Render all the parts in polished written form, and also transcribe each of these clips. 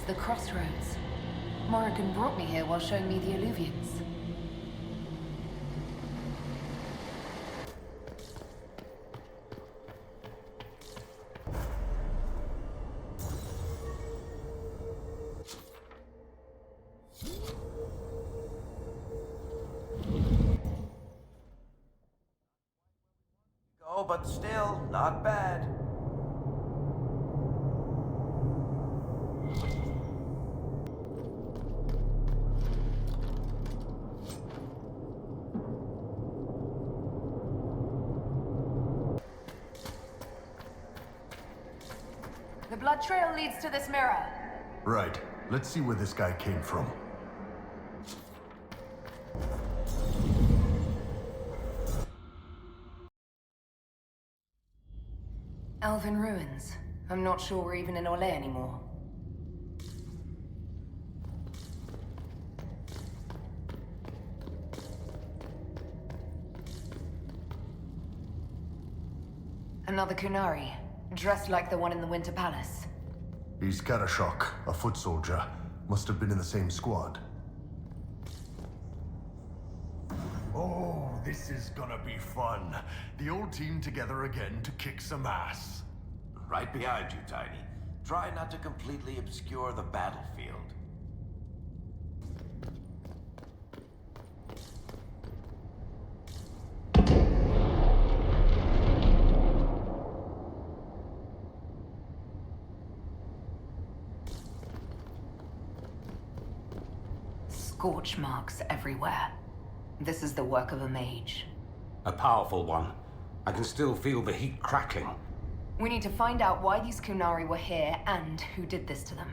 the crossroads. Morrigan brought me here while showing me the alluvions. Oh, but still, not bad. The blood trail leads to this mirror. Right. Let's see where this guy came from. Elven ruins. I'm not sure we're even in Orlais anymore. Another Qunari, dressed like the one in the Winter Palace. He's Karashok, a foot soldier. Must have been in the same squad. Oh, this is gonna be fun. The old team together again to kick some ass. Right behind you, Tiny. Try not to completely obscure the battlefield. Scorch marks everywhere. This is the work of a mage. A powerful one. I can still feel the heat crackling. We need to find out why these Qunari were here and who did this to them.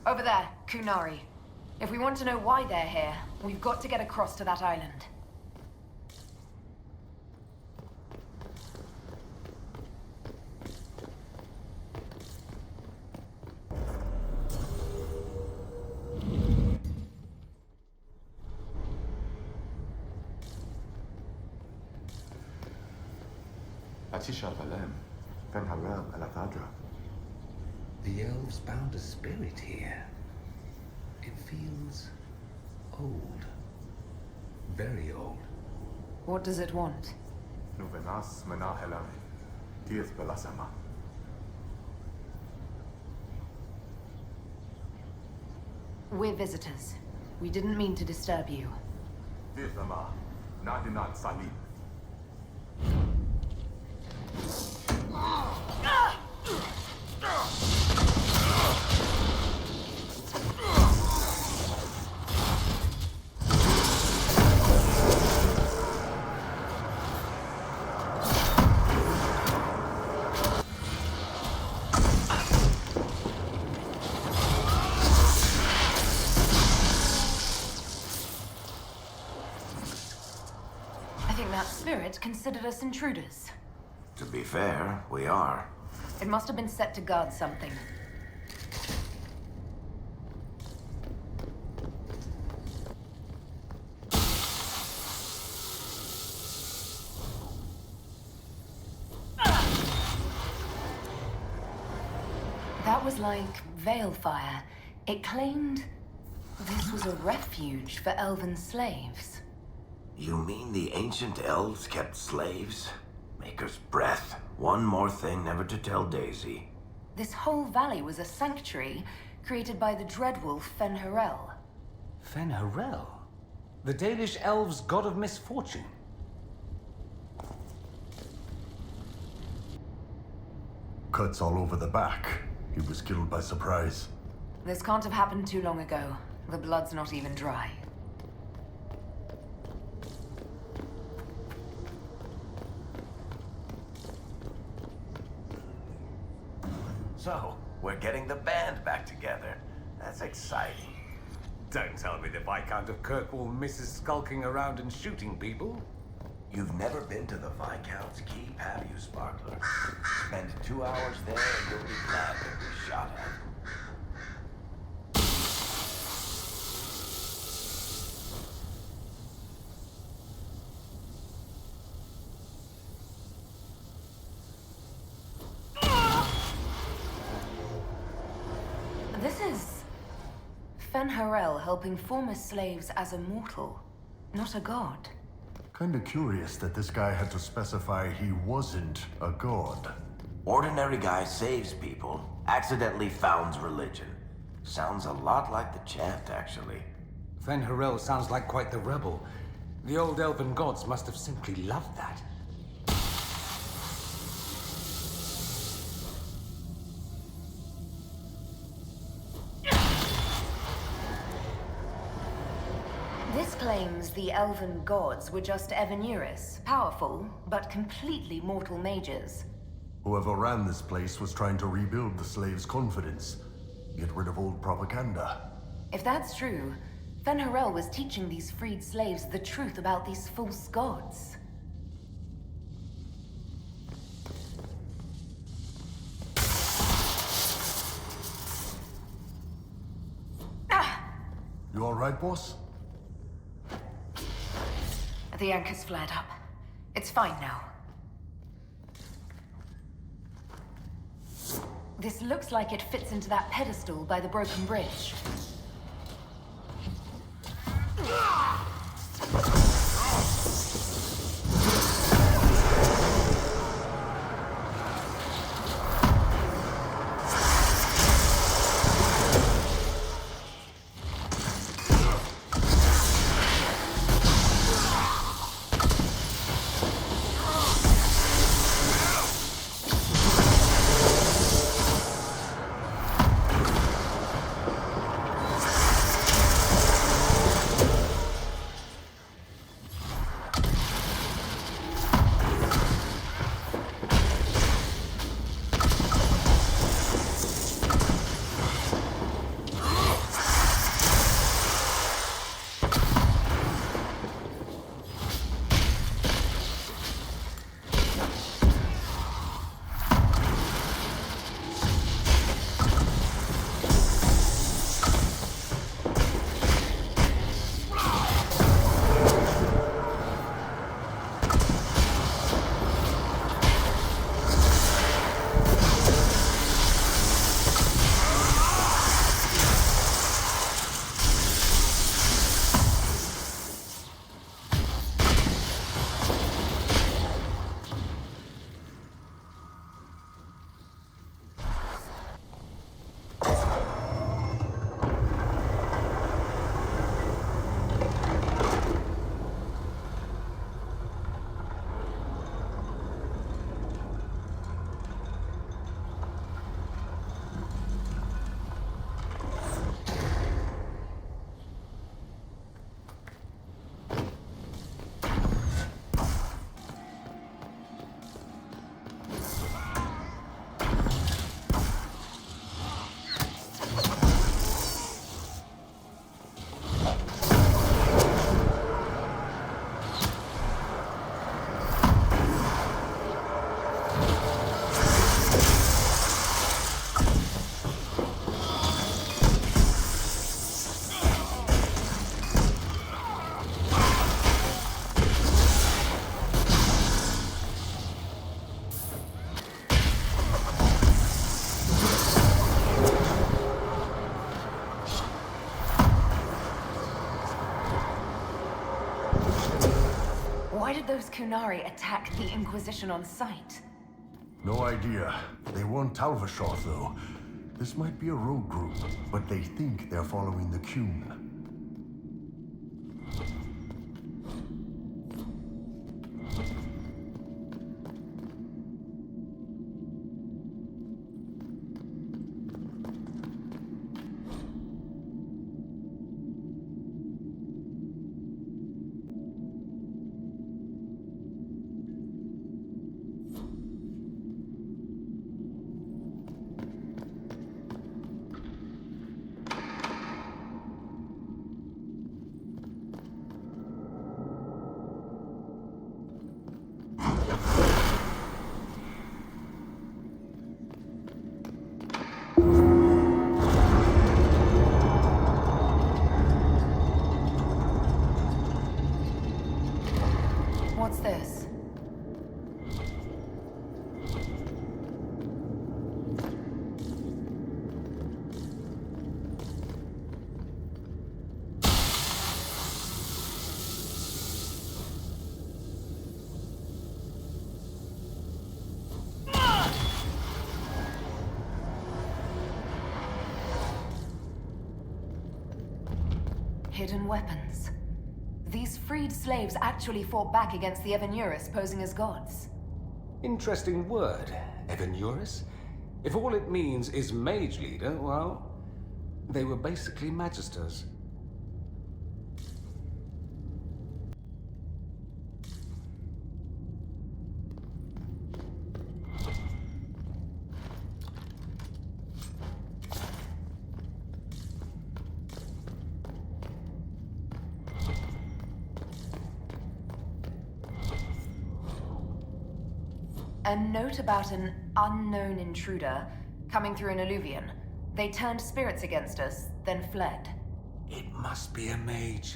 Over there, Qunari. If we want to know why they're here, we've got to get across to that island. The elves bound a spirit here. It feels old. Very old. What does it want? We're visitors. We didn't mean to disturb you. That spirit considered us intruders. To be fair, we are. It must have been set to guard something. That was like veil fire. It claimed this was a refuge for elven slaves. You mean the ancient elves kept slaves? Maker's breath. One more thing never to tell Daisy. This whole valley was a sanctuary created by the dreadwolf Fen'Harel. Fen'Harel? The Dalish elves' god of misfortune? Cuts all over the back. He was killed by surprise. This can't have happened too long ago. The blood's not even dry. So, we're getting the band back together. That's exciting. Don't tell me the Viscount of Kirkwall misses skulking around and shooting people. You've never been to the Viscount's Keep, have you, Sparkler? Spend 2 hours there and you'll be glad that we shot at. This is Fen'Harel helping former slaves as a mortal, not a god. Kinda curious that this guy had to specify he wasn't a god. Ordinary guy saves people, accidentally founds religion. Sounds a lot like the chant, actually. Fen'Harel sounds like quite the rebel. The old elven gods must have simply loved that. This claims the elven gods were just Evanuris, powerful, but completely mortal mages. Whoever ran this place was trying to rebuild the slaves' confidence. Get rid of old propaganda. If that's true, Fen'Harel was teaching these freed slaves the truth about these false gods. You alright, boss? The anchor's flared up. It's fine now. This looks like it fits into that pedestal by the broken bridge. Why did those Qunari attack the Inquisition on sight? No idea. They weren't Talvashoth, though. This might be a rogue group, but they think they're following the Qun. What's this? Hidden weapons. These freed slaves actually fought back against the Evanuris posing as gods. Interesting word, Evanuris. If all it means is mage leader, well, they were basically magisters. A note about an unknown intruder coming through an alluvion. They turned spirits against us, then fled. It must be a mage.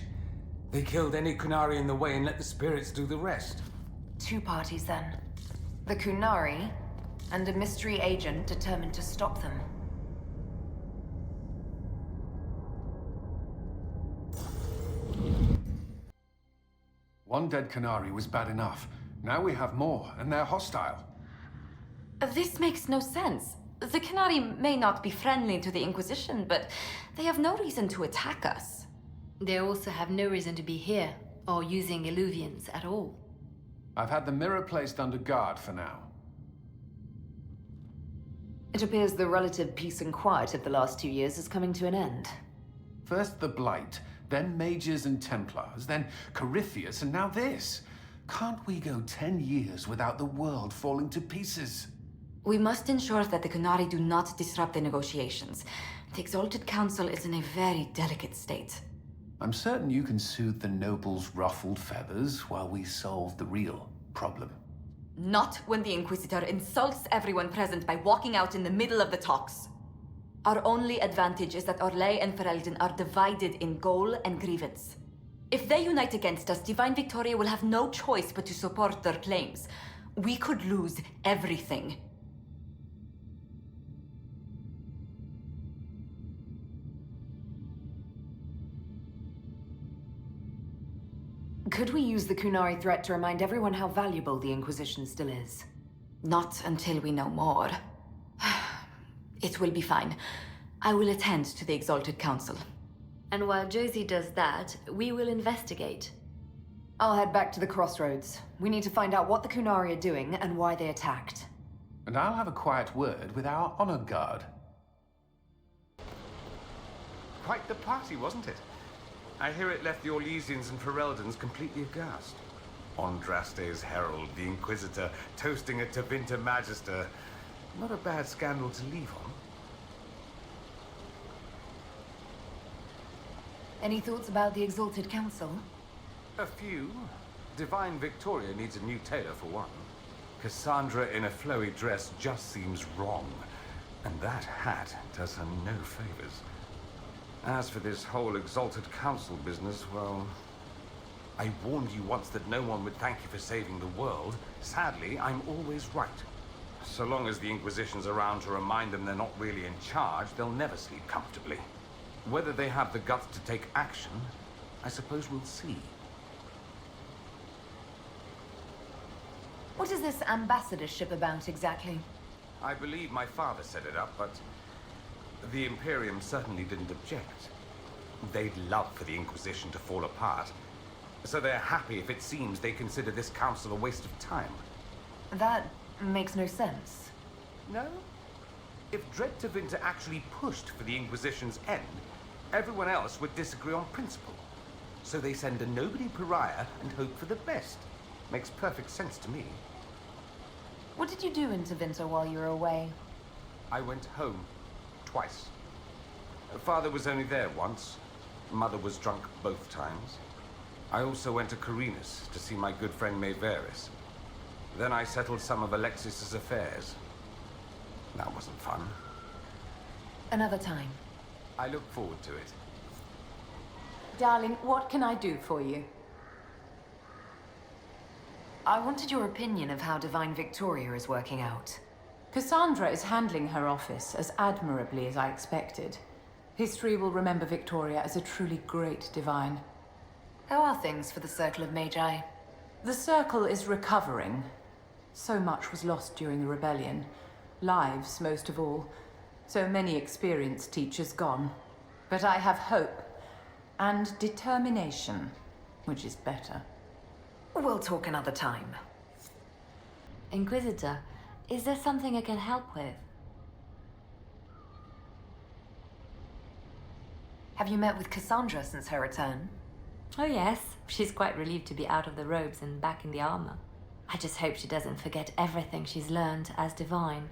They killed any Qunari in the way and let the spirits do the rest. Two parties then. The Qunari, and a mystery agent determined to stop them. One dead Qunari was bad enough. Now we have more, and they're hostile. This makes no sense. The Qunari may not be friendly to the Inquisition, but they have no reason to attack us. They also have no reason to be here, or using illuvians at all. I've had the mirror placed under guard for now. It appears the relative peace and quiet of the last 2 years is coming to an end. First the Blight, then Mages and Templars, then Corypheus, and now this. Can't we go 10 years without the world falling to pieces? We must ensure that the Qunari do not disrupt the negotiations. The Exalted Council is in a very delicate state. I'm certain you can soothe the nobles' ruffled feathers while we solve the real problem. Not when the Inquisitor insults everyone present by walking out in the middle of the talks. Our only advantage is that Orlais and Ferelden are divided in goal and grievance. If they unite against us, Divine Victoria will have no choice but to support their claims. We could lose everything. Could we use the Qunari threat to remind everyone how valuable the Inquisition still is? Not until we know more. It will be fine. I will attend to the Exalted Council. And while Josie does that, we will investigate. I'll head back to the crossroads. We need to find out what the Qunari are doing and why they attacked. And I'll have a quiet word with our honor guard. Quite the party, wasn't it? I hear it left the Orlesians and Fereldans completely aghast. Andraste's herald, the Inquisitor, toasting a Tevinter Magister. Not a bad scandal to leave on. Any thoughts about the Exalted Council? A few. Divine Victoria needs a new tailor for one. Cassandra in a flowy dress just seems wrong. And that hat does her no favors. As for this whole Exalted Council business, well... I warned you once that no one would thank you for saving the world. Sadly, I'm always right. So long as the Inquisition's around to remind them they're not really in charge, they'll never sleep comfortably. Whether they have the guts to take action, I suppose we'll see. What is this ambassadorship about exactly? I believe my father set it up, but the Imperium certainly didn't object. They'd love for the Inquisition to fall apart, so they're happy if it seems they consider this council a waste of time. That makes no sense. No? If Dread Tevinter actually pushed for the Inquisition's end, everyone else would disagree on principle. So they send a nobody pariah and hope for the best. Makes perfect sense to me. What did you do in Tevinter while you were away? I went home. Twice. Father was only there once. Mother was drunk both times. I also went to Carinus to see my good friend Maeveris. Then I settled some of Alexis's affairs. That wasn't fun. Another time. I look forward to it. Darling, what can I do for you? I wanted your opinion of how Divine Victoria is working out. Cassandra is handling her office as admirably as I expected. History will remember Victoria as a truly great divine. How are things for the Circle of Magi? The Circle is recovering. So much was lost during the rebellion. Lives, most of all. So many experienced teachers gone. But I have hope. And determination, which is better. We'll talk another time. Inquisitor, is there something I can help with? Have you met with Cassandra since her return? Oh yes, she's quite relieved to be out of the robes and back in the armor. I just hope she doesn't forget everything she's learned as divine.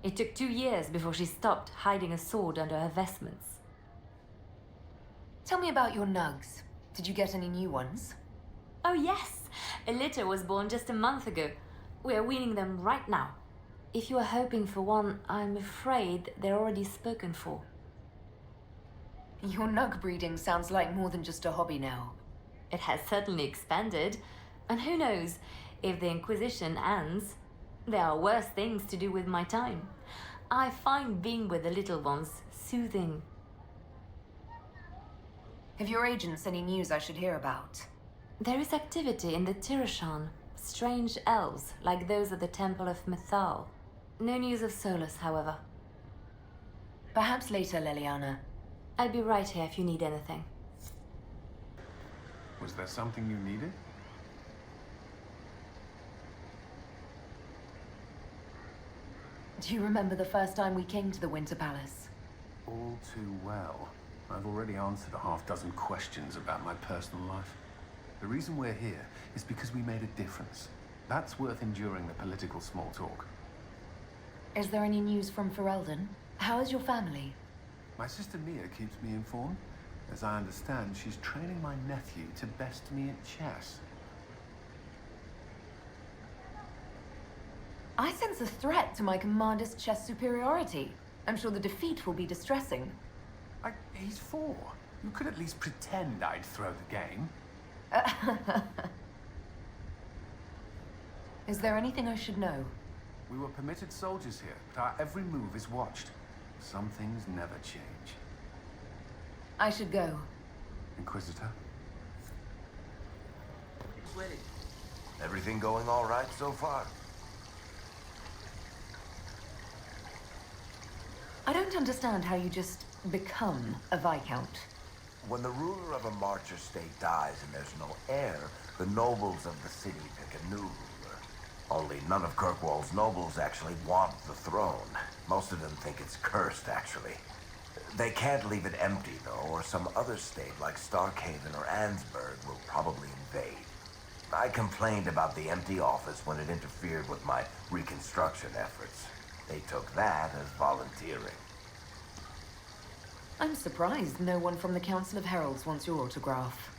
It took 2 years before she stopped hiding a sword under her vestments. Tell me about your nugs. Did you get any new ones? Oh yes, a litter was born just a month ago. We're weaning them right now. If you are hoping for one, I'm afraid they're already spoken for. Your nug breeding sounds like more than just a hobby now. It has certainly expanded. And who knows, if the Inquisition ends, there are worse things to do with my time. I find being with the little ones soothing. Have your agents any news I should hear about? There is activity in the Tirashan. Strange elves, like those at the Temple of Mythal. No news of Solus, however. Perhaps later, Leliana. I'll be right here if you need anything. Was there something you needed? Do you remember the first time we came to the Winter Palace? All too well. I've already answered a half-dozen questions about my personal life. The reason we're here is because we made a difference. That's worth enduring the political small talk. Is there any news from Ferelden? How is your family? My sister Mia keeps me informed. As I understand, she's training my nephew to best me at chess. I sense a threat to my commander's chess superiority. I'm sure the defeat will be distressing. He's 4. You could at least pretend I'd throw the game. Is there anything I should know? We were permitted soldiers here, but our every move is watched. Some things never change. I should go. Inquisitor? Everything going all right so far? I don't understand how you just become a Viscount. When the ruler of a Marcher state dies and there's no heir, the nobles of the city pick a new ruler. Only none of Kirkwall's nobles actually want the throne. Most of them think it's cursed, actually. They can't leave it empty, though, or some other state like Starkhaven or Ansburg will probably invade. I complained about the empty office when it interfered with my reconstruction efforts. They took that as volunteering. I'm surprised no one from the Council of Heralds wants your autograph.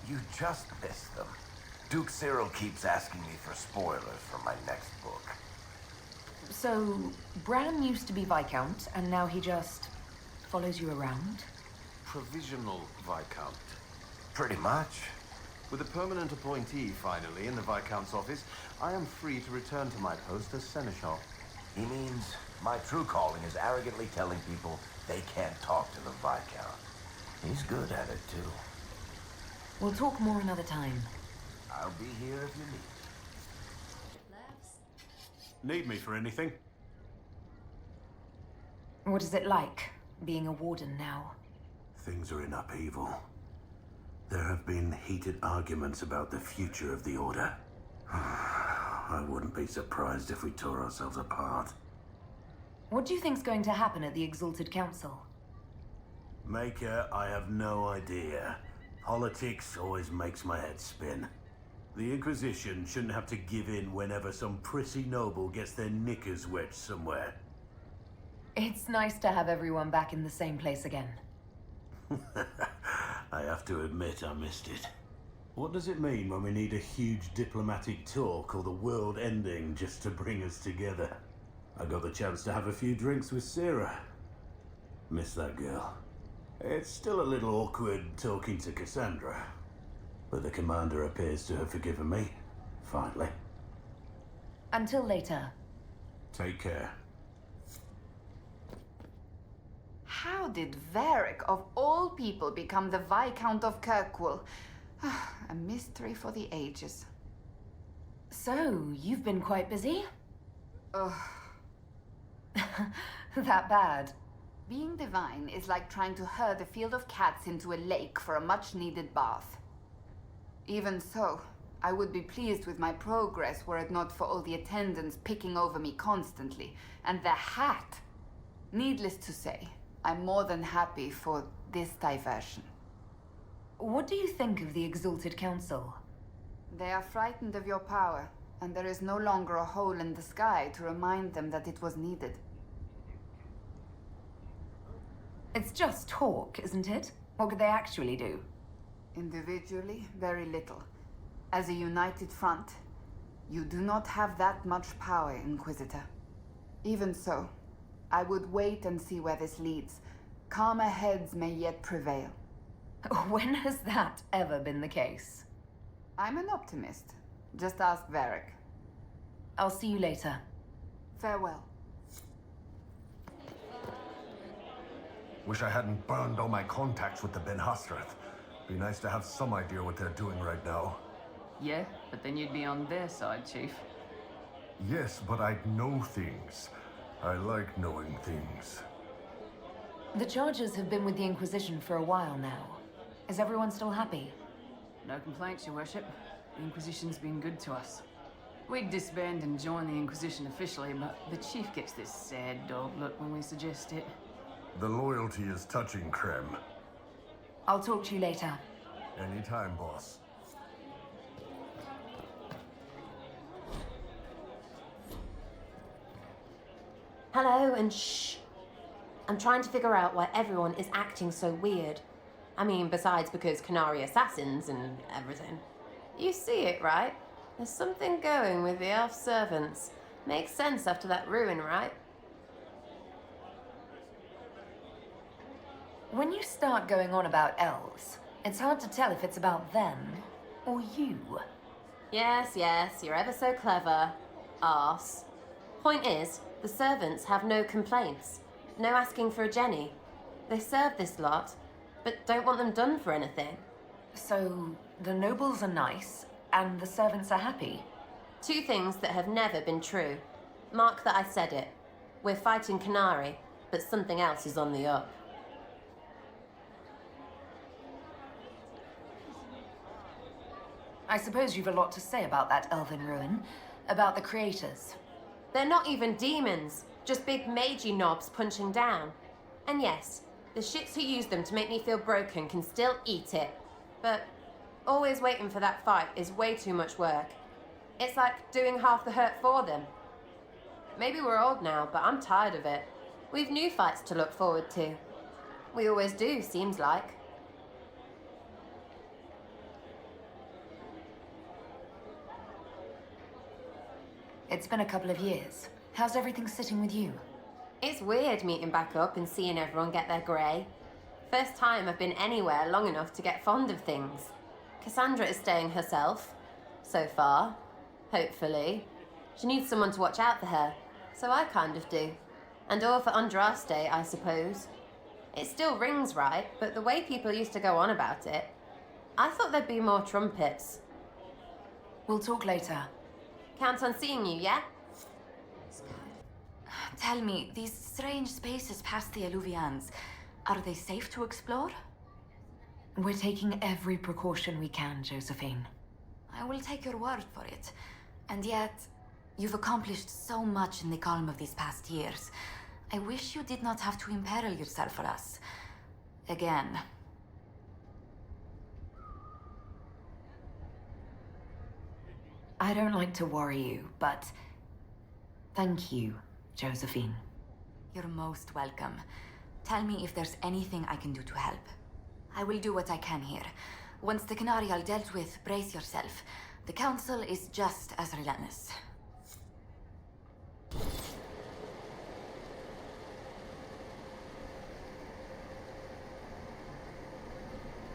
You just missed them. Duke Cyril keeps asking me for spoilers for my next book. So, Bran used to be Viscount, and now he just follows you around? Provisional Viscount. Pretty much. With a permanent appointee, finally, in the Viscount's office, I am free to return to my post as Seneschal. He means my true calling is arrogantly telling people they can't talk to the Viscount. He's good at it, too. We'll talk more another time. I'll be here if you need. Need me for anything? What is it like, being a warden now? Things are in upheaval. There have been heated arguments about the future of the Order. I wouldn't be surprised if we tore ourselves apart. What do you think's going to happen at the Exalted Council? Maker, I have no idea. Politics always makes my head spin. The Inquisition shouldn't have to give in whenever some prissy noble gets their knickers wedged somewhere. It's nice to have everyone back in the same place again. I have to admit I missed it. What does it mean when we need a huge diplomatic talk or the world ending just to bring us together? I got the chance to have a few drinks with Sarah. Miss that girl. It's still a little awkward talking to Cassandra, but the commander appears to have forgiven me, finally. Until later. Take care. How did Varric, of all people, become the Viscount of Kirkwall? A mystery for the ages. So, you've been quite busy? Ugh. That bad? Being divine is like trying to herd a field of cats into a lake for a much-needed bath. Even so, I would be pleased with my progress were it not for all the attendants picking over me constantly. And the hat! Needless to say, I'm more than happy for this diversion. What do you think of the Exalted Council? They are frightened of your power, and there is no longer a hole in the sky to remind them that it was needed. It's just talk, isn't it? What could they actually do? Individually, very little. As a united front, you do not have that much power, Inquisitor. Even so, I would wait and see where this leads. Calmer heads may yet prevail. When has that ever been the case? I'm an optimist. Just ask Varric. I'll see you later. Farewell. Wish I hadn't burned all my contacts with the Ben Hasrath. Be nice to have some idea what they're doing right now. Yeah, but then you'd be on their side, Chief. Yes, but I'd know things. I like knowing things. The Chargers have been with the Inquisition for a while now. Is everyone still happy? No complaints, Your Worship. The Inquisition's been good to us. We'd disband and join the Inquisition officially, but the Chief gets this sad dog look when we suggest it. The loyalty is touching, Krem. I'll talk to you later. Anytime, boss. Hello, and shh. I'm trying to figure out why everyone is acting so weird. I mean, besides because Qunari assassins and everything. You see it, right? There's something going with the elf servants. Makes sense after that ruin, right? When you start going on about elves, it's hard to tell if it's about them or you. Yes, you're ever so clever. Arse. Point is, the servants have no complaints. No asking for a Jenny. They serve this lot, but don't want them done for anything. So, the nobles are nice, and the servants are happy? Two things that have never been true. Mark that I said it. We're fighting Qunari, but something else is on the up. I suppose you've a lot to say about that elven ruin, about the creators. They're not even demons, just big magey knobs punching down. And yes, the shits who use them to make me feel broken can still eat it. But always waiting for that fight is way too much work. It's like doing half the hurt for them. Maybe we're old now, but I'm tired of it. We've new fights to look forward to. We always do, seems like. It's been a couple of years. How's everything sitting with you? It's weird meeting back up and seeing everyone get their grey. First time I've been anywhere long enough to get fond of things. Cassandra is staying herself. So far. Hopefully. She needs someone to watch out for her. So I kind of do. And all for Andraste, I suppose. It still rings right, but the way people used to go on about it, I thought there'd be more trumpets. We'll talk later. Count on seeing you, yeah? Tell me, these strange spaces past the Alluvians, are they safe to explore? We're taking every precaution we can, Josephine. I will take your word for it. And yet, you've accomplished so much in the calm of these past years. I wish you did not have to imperil yourself for us. Again. I don't like to worry you, but thank you, Josephine. You're most welcome. Tell me if there's anything I can do to help. I will do what I can here. Once the Qunari are dealt with, brace yourself. The Council is just as relentless.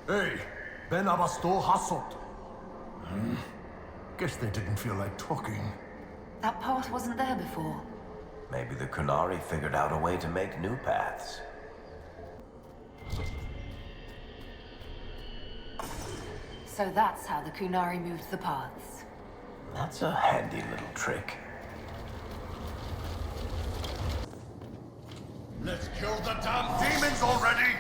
Hey, Ben Abasto Hassot. Guess they didn't feel like talking. That path wasn't there before. Maybe the Qunari figured out a way to make new paths. So that's how the Qunari moved the paths. That's a handy little trick. Let's kill the damn demons already!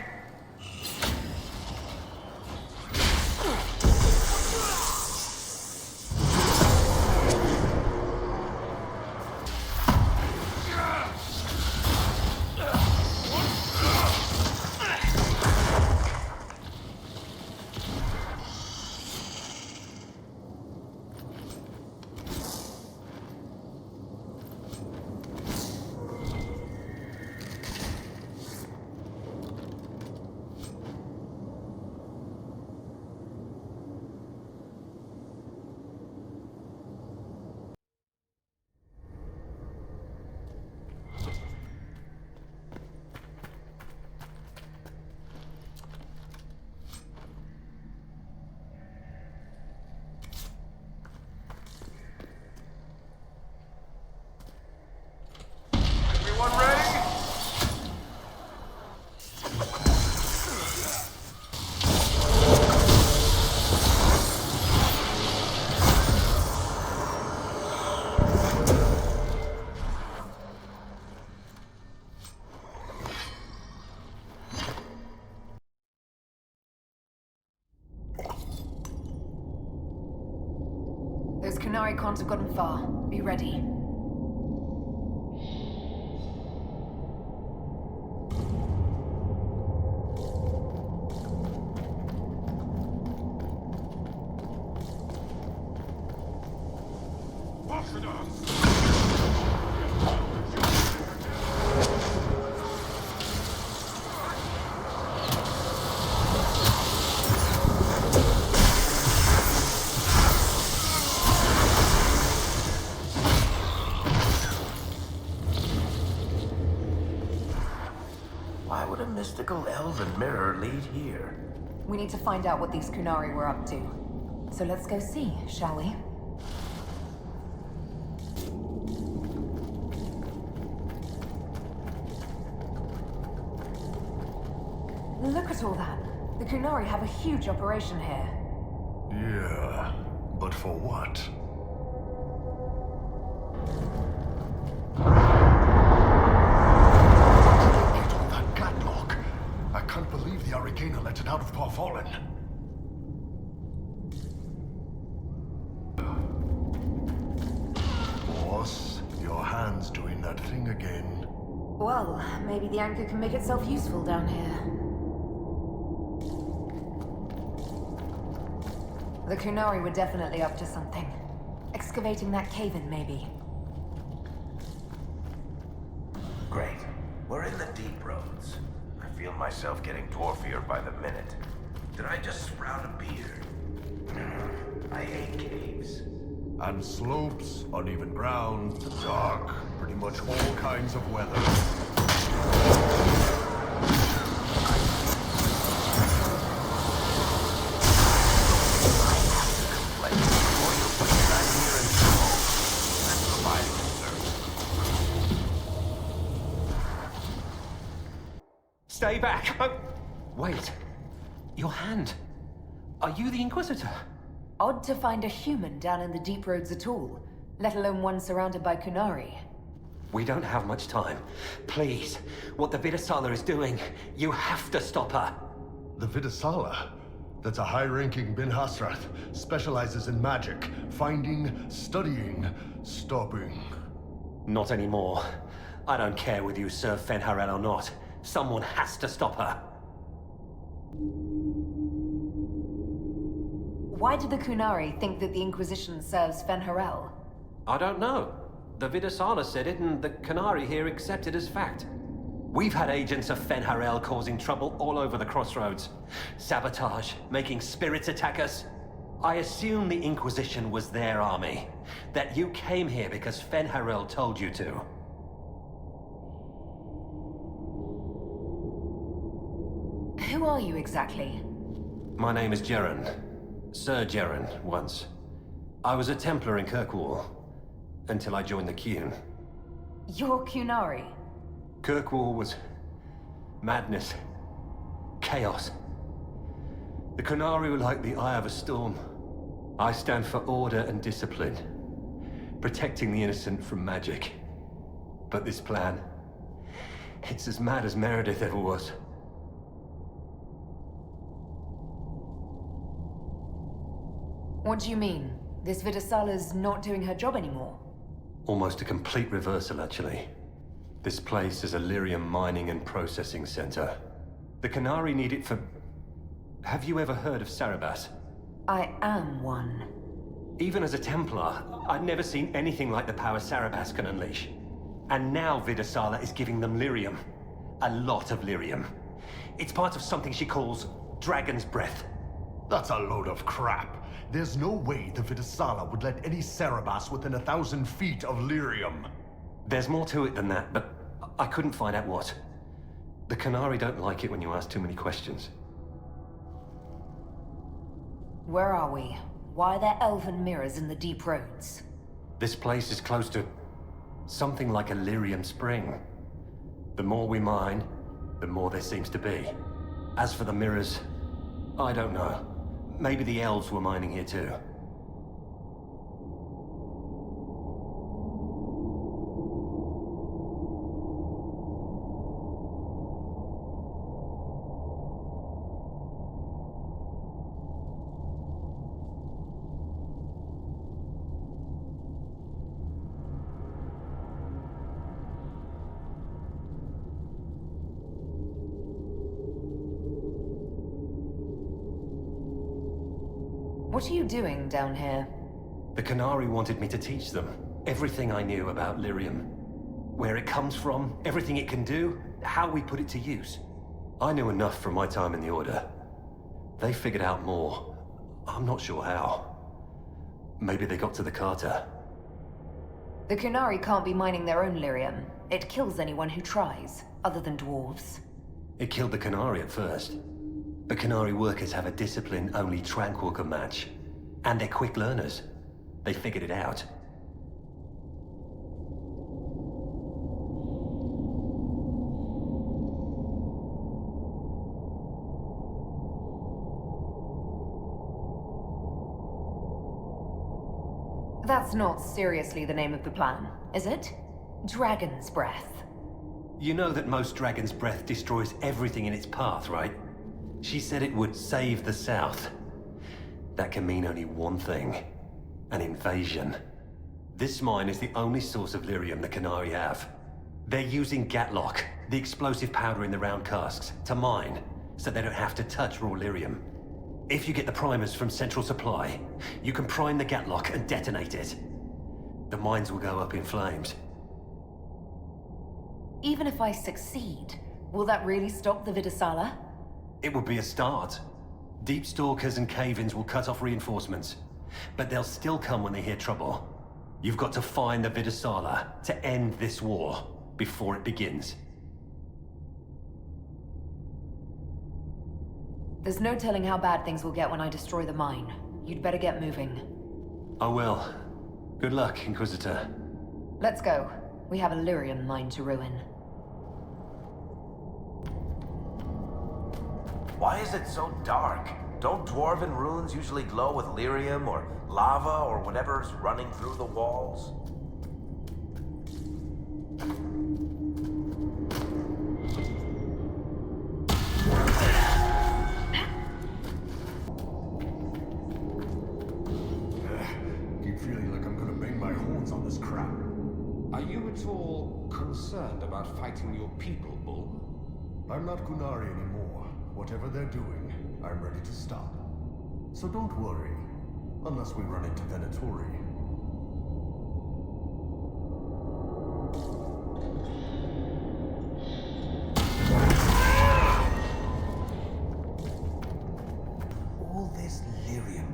Everyone ready? Those Qunari can't have gotten far. Be ready. Why would a mystical elven mirror lead here? We need to find out what these Qunari were up to. So let's go see, shall we? Look at all that. The Qunari have a huge operation here. Yeah, but for what? Look at that catlock. I can't believe the Arcana let it out of Paw Fallen. Boss, your hand's doing that thing again. Well, maybe the anchor can make itself useful down here. The Qunari were definitely up to something. Excavating that cave-in, maybe. Great. We're in the deep roads. I feel myself getting dwarfier by the minute. Did I just sprout a beard? I hate caves. And slopes, uneven ground, dark, pretty much all kinds of weather. Stay back! Oh, wait. Your hand. Are you the Inquisitor? Odd to find a human down in the deep roads at all, let alone one surrounded by Qunari. We don't have much time. Please, what the Vidasala is doing, you have to stop her. The Vidasala? That's a high-ranking Bin Hasrath. Specializes in magic. Finding, studying, stopping. Not anymore. I don't care whether you serve Fenharel or not. Someone has to stop her. Why do the Qunari think that the Inquisition serves Fenharel? I don't know. The Vidasala said it, and the Qunari here accept it as fact. We've had agents of Fenharel causing trouble all over the crossroads. Sabotage, making spirits attack us. I assume the Inquisition was their army. That you came here because Fenharel told you to. Who are you exactly? My name is Jeren. Sir Jeren, once. I was a Templar in Kirkwall. Until I joined the Qun. You're Qunari. Kirkwall was madness, chaos. The Qunari were like the eye of a storm. I stand for order and discipline, protecting the innocent from magic. But this plan, it's as mad as Meredith ever was. What do you mean? This Vidasala's not doing her job anymore? Almost a complete reversal, actually. This place is a lyrium mining and processing center. The Qunari need it for... Have you ever heard of Sarabas? I am one. Even as a Templar, I'd never seen anything like the power Sarabas can unleash. And now Vidasala is giving them lyrium. A lot of lyrium. It's part of something she calls Dragon's Breath. That's a load of crap. There's no way the Vidasala would let any Sarabas within 1,000 feet of lyrium. There's more to it than that, but I couldn't find out what. The Qunari don't like it when you ask too many questions. Where are we? Why are there elven mirrors in the deep roads? This place is close to something like a lyrium spring. The more we mine, the more there seems to be. As for the mirrors, I don't know. Maybe the elves were mining here too. What are you doing down here? The Qunari wanted me to teach them everything I knew about lyrium. Where it comes from, everything it can do, how we put it to use. I knew enough from my time in the Order. They figured out more. I'm not sure how. Maybe they got to the Carter. The Qunari can't be mining their own lyrium. It kills anyone who tries, other than dwarves. It killed the Qunari at first. But Qunari workers have a discipline only Tranquil can match. And they're quick learners. They figured it out. That's not seriously the name of the plan, is it? Dragon's Breath. You know that most Dragon's Breath destroys everything in its path, right? She said it would save the South. That can mean only one thing. An invasion. This mine is the only source of lyrium the Qunari have. They're using Gatlock, the explosive powder in the round casks, to mine, so they don't have to touch raw lyrium. If you get the primers from Central Supply, you can prime the Gatlock and detonate it. The mines will go up in flames. Even if I succeed, will that really stop the Vidasala? It would be a start. Deep Stalkers and Cave-ins will cut off reinforcements, but they'll still come when they hear trouble. You've got to find the Vidasala to end this war before it begins. There's no telling how bad things will get when I destroy the mine. You'd better get moving. I will. Good luck, Inquisitor. Let's go. We have a lyrium mine to ruin. Why is it so dark? Don't dwarven ruins usually glow with lyrium or lava or whatever's running through the walls? Keep feeling like I'm gonna bang my horns on this crap. Are you at all concerned about fighting your people, Bull? I'm not Qunari anymore. Whatever they're doing, I'm ready to stop. So don't worry, unless we run into Venatori. All this lyrium.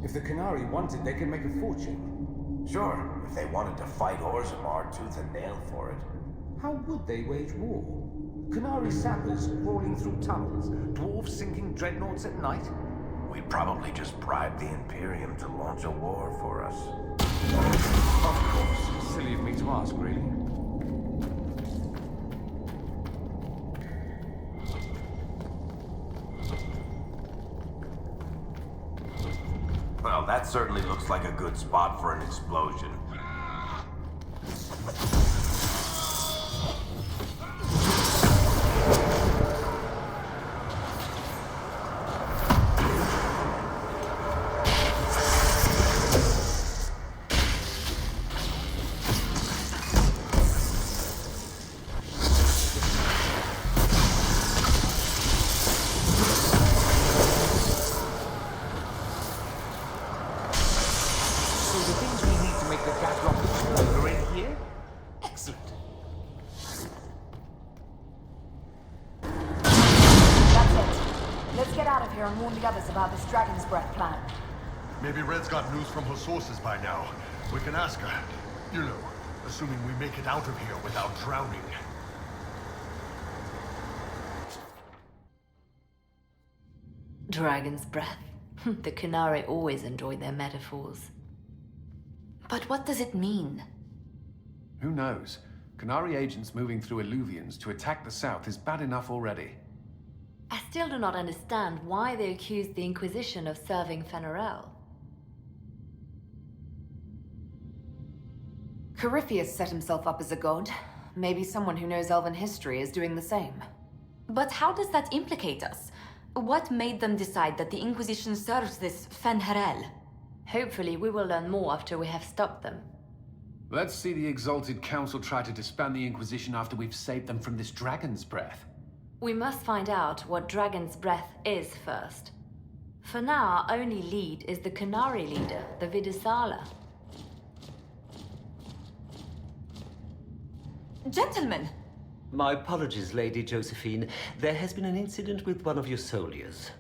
If the Qunari wanted, they could make a fortune. Sure, if they wanted to fight Orzammar tooth and nail for it. How would they wage war? Qunari sappers crawling through tunnels, dwarves sinking dreadnoughts at night? We We probably just bribed the Imperium to launch a war for us. Of course. Silly of me to ask, really. Well, that certainly looks like a good spot for an explosion. About this Dragon's Breath plan. Maybe Red's got news from her sources by now. We can ask her. You know, assuming we make it out of here without drowning. Dragon's Breath. The Qunari always enjoy their metaphors. But what does it mean? Who knows? Qunari agents moving through Illuvians to attack the south is bad enough already. I still do not understand why they accused the Inquisition of serving Fenarel. Corypheus set himself up as a god. Maybe someone who knows Elven history is doing the same. But how does that implicate us? What made them decide that the Inquisition serves this Fenharel? Hopefully we will learn more after we have stopped them. Let's see the Exalted Council try to disband the Inquisition after we've saved them from this Dragon's Breath. We must find out what Dragon's Breath is first. For now, our only lead is the Qunari leader, the Vidisala. Gentlemen! My apologies, Lady Josephine. There has been an incident with one of your soldiers.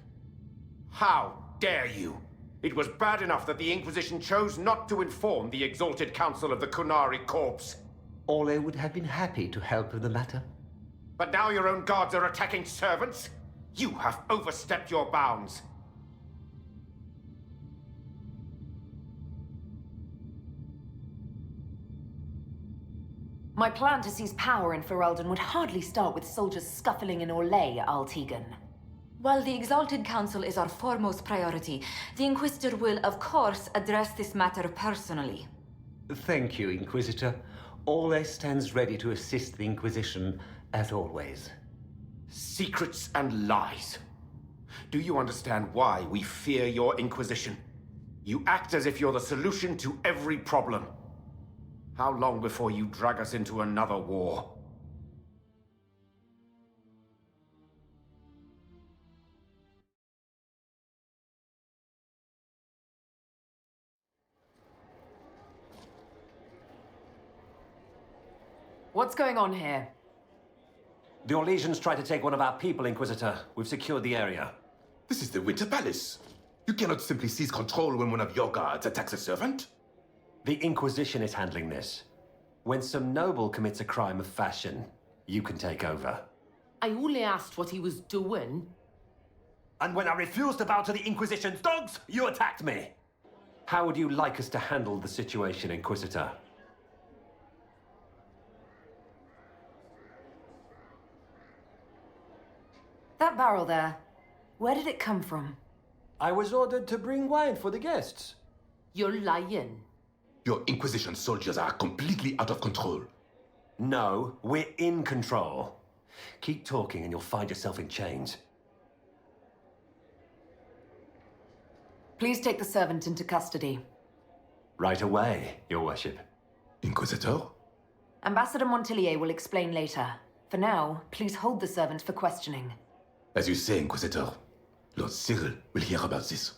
How dare you? It was bad enough that the Inquisition chose not to inform the Exalted Council of the Qunari corpse. Orlais would have been happy to help with the matter. But now your own guards are attacking servants? You have overstepped your bounds. My plan to seize power in Ferelden would hardly start with soldiers scuffling in Orlais, Altegan. While the Exalted Council is our foremost priority, the Inquisitor will, of course, address this matter personally. Thank you, Inquisitor. Orlais stands ready to assist the Inquisition, as always. Secrets and lies. Do you understand why we fear your Inquisition? You act as if you're the solution to every problem. How long before you drag us into another war? What's going on here? The Orlesians tried to take one of our people, Inquisitor. We've secured the area. This is the Winter Palace. You cannot simply seize control when one of your guards attacks a servant. The Inquisition is handling this. When some noble commits a crime of fashion, you can take over. I only asked what he was doing. And when I refused to bow to the Inquisition's dogs, you attacked me! How would you like us to handle the situation, Inquisitor? That barrel there, where did it come from? I was ordered to bring wine for the guests. You're lying. Your Inquisition soldiers are completely out of control. No, we're in control. Keep talking and you'll find yourself in chains. Please take the servant into custody. Right away, Your Worship. Inquisitor? Ambassador Montillier will explain later. For now, please hold the servant for questioning. As you say, Inquisitor. Lord Cyril will hear about this.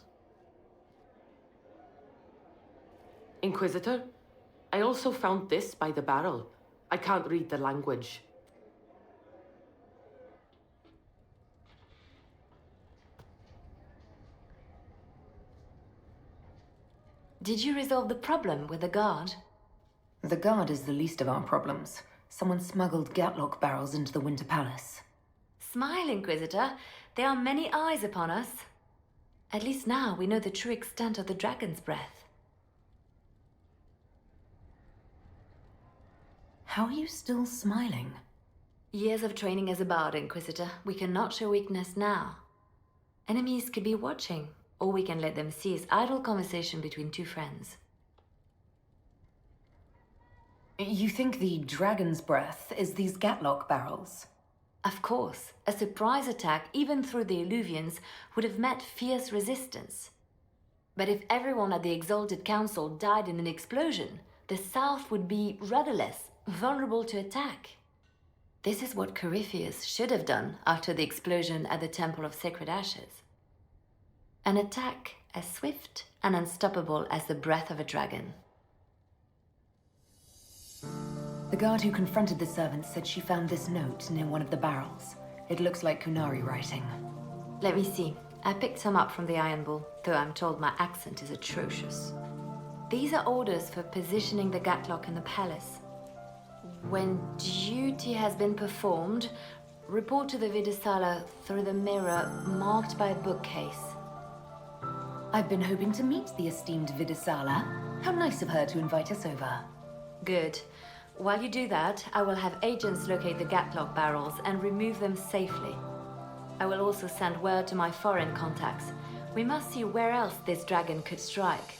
Inquisitor, I also found this by the barrel. I can't read the language. Did you resolve the problem with the guard? The guard is the least of our problems. Someone smuggled Gatlock barrels into the Winter Palace. Smile, Inquisitor. There are many eyes upon us. At least now we know the true extent of the dragon's breath. How are you still smiling? Years of training as a bard, Inquisitor. We cannot show weakness now. Enemies could be watching. All we can let them see is idle conversation between two friends. You think the dragon's breath is these Gatlock barrels? Of course. A surprise attack, even through the Illuvians, would have met fierce resistance. But if everyone at the Exalted Council died in an explosion, the South would be rudderless, vulnerable to attack. This is what Corypheus should have done after the explosion at the Temple of Sacred Ashes. An attack as swift and unstoppable as the breath of a dragon. The guard who confronted the servant said she found this note near one of the barrels. It looks like Qunari writing. Let me see. I picked some up from the Iron Bull, though I'm told my accent is atrocious. These are orders for positioning the Gatlock in the palace. When duty has been performed, report to the Vidasala through the mirror marked by a bookcase. I've been hoping to meet the esteemed Vidasala. How nice of her to invite us over. Good. While you do that, I will have agents locate the Gatlock barrels and remove them safely. I will also send word to my foreign contacts. We must see where else this dragon could strike.